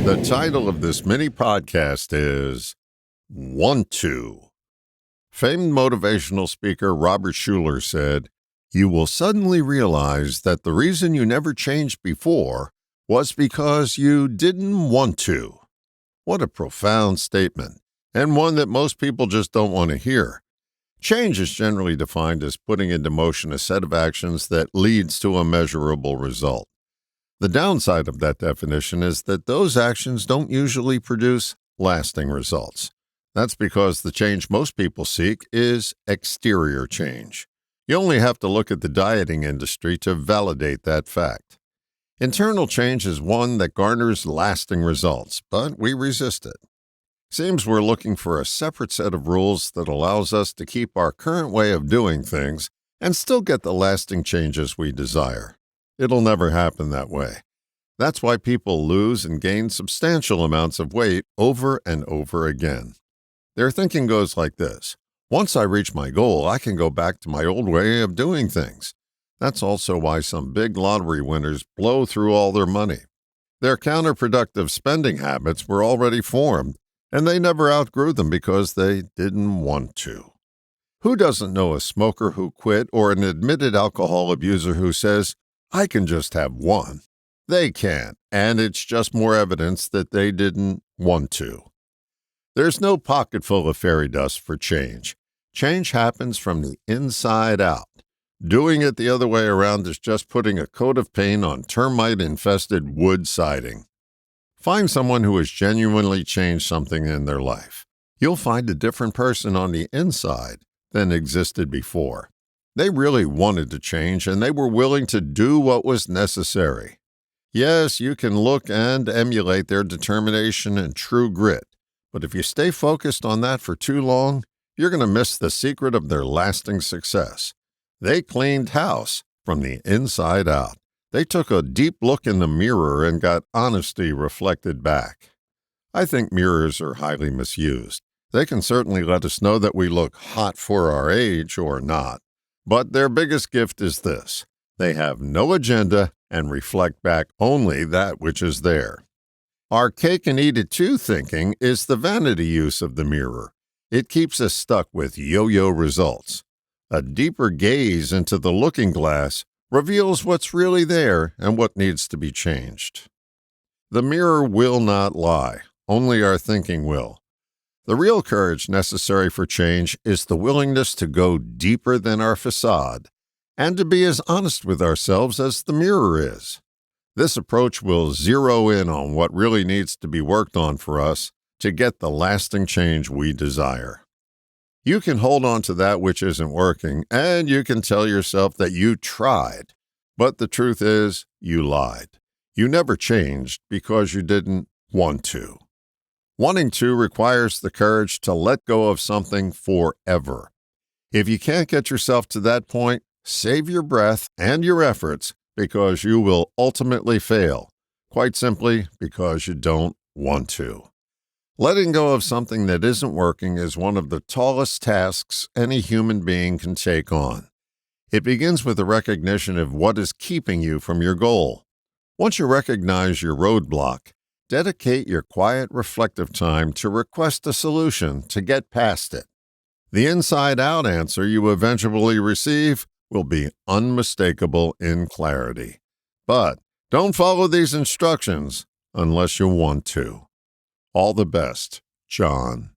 The title of this mini podcast is Want To. Famed motivational speaker Robert Schuller said, "You will suddenly realize that the reason you never changed before was because you didn't want to." What a profound statement, and one that most people just don't want to hear. Change is generally defined as putting into motion a set of actions that leads to a measurable result. The downside of that definition is that those actions don't usually produce lasting results. That's because the change most people seek is exterior change. You only have to look at the dieting industry to validate that fact. Internal change is one that garners lasting results, but we resist it. Seems we're looking for a separate set of rules that allows us to keep our current way of doing things and still get the lasting changes we desire. It'll never happen that way. That's why people lose and gain substantial amounts of weight over and over again. Their thinking goes like this: once I reach my goal, I can go back to my old way of doing things. That's also why some big lottery winners blow through all their money. Their counterproductive spending habits were already formed, and they never outgrew them because they didn't want to. Who doesn't know a smoker who quit or an admitted alcohol abuser who says, "I can just have one"? They can't, and it's just more evidence that they didn't want to. There's no pocket full of fairy dust for change. Change happens from the inside out. Doing it the other way around is just putting a coat of paint on termite-infested wood siding. Find someone who has genuinely changed something in their life. You'll find a different person on the inside than existed before. They really wanted to change, and they were willing to do what was necessary. Yes, you can look and emulate their determination and true grit, but if you stay focused on that for too long, you're going to miss the secret of their lasting success. They cleaned house from the inside out. They took a deep look in the mirror and got honesty reflected back. I think mirrors are highly misused. They can certainly let us know that we look hot for our age or not. But their biggest gift is this: they have no agenda and reflect back only that which is there. Our cake-and-eat-it-too thinking is the vanity use of the mirror. It keeps us stuck with yo-yo results. A deeper gaze into the looking glass reveals what's really there and what needs to be changed. The mirror will not lie, only our thinking will. The real courage necessary for change is the willingness to go deeper than our facade and to be as honest with ourselves as the mirror is. This approach will zero in on what really needs to be worked on for us to get the lasting change we desire. You can hold on to that which isn't working, and you can tell yourself that you tried, but the truth is you lied. You never changed because you didn't want to. Wanting to requires the courage to let go of something forever. If you can't get yourself to that point, save your breath and your efforts because you will ultimately fail, quite simply because you don't want to. Letting go of something that isn't working is one of the tallest tasks any human being can take on. It begins with a recognition of what is keeping you from your goal. Once you recognize your roadblock, dedicate your quiet, reflective time to request a solution to get past it. The inside-out answer you eventually receive will be unmistakable in clarity. But don't follow these instructions unless you want to. All the best, John.